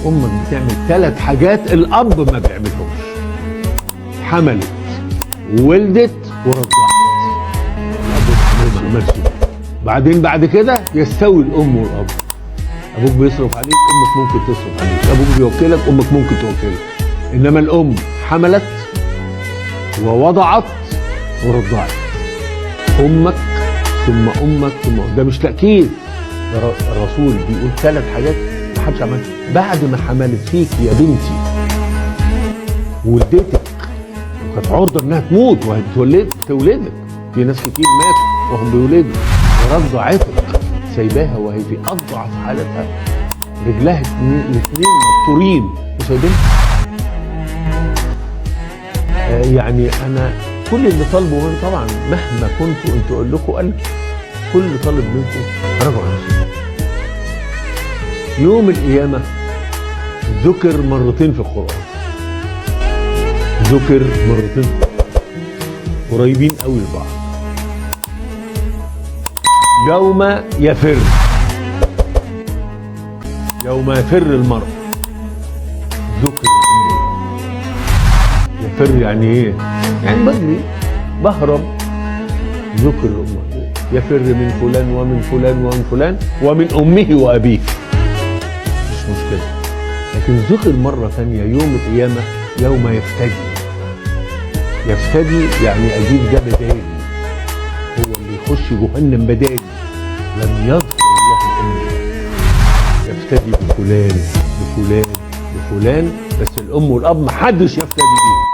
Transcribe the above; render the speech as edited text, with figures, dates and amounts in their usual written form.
امك بتعمل 3 حاجات الاب ما بيعملهمش: حملت وولدت ورضعت. الاب ما عملش ده. بعدين بعد كده يستوي الام والاب. ابوك بيصرف عليك، امك ممكن تصرف عليك. ابوك بيوكلك، امك ممكن توكلك. انما الام حملت ووضعت ورضعت. امك ثم امك ثم ده مش تاكيد، ده الرسول بيقول 3 حاجات ما حدش عملها. بعد ما حملت فيك يا بنتي ولدتك وكانت عرضه انها تموت وهي تولدك، في ناس كتير ماتوا وهم بيولدوا، ورضعتك سايباها وهي في اضعف حالتها، رجلها الاثنين مبتورين وسايبينها. يعني انا كل اللي طالبه مني طبعا مهما كنتوا انتوا اقول لكم قلب، كل اللي طالب منكم راجعوا نفسكم. يوم القيامه ذكر مرتين في القران، ذكر مرتين قريبين قوي لبعض. يوم يفر المرء ذكر. يفر يعني ايه؟ يعني بجري بهرب. ذكر الامه يفر من فلان ومن فلان ومن فلان ومن امه وابيه، مش مشكله. لكن ذكر مره ثانيه يوم القيامه يوم يفتدي يعني اجيب ده بدالي، هو اللي يخش جهنم بدالي، لم يذكر الله امه. يفتدي بفلان بفلان بفلان، بس الام والاب محدش يفتدي بيه.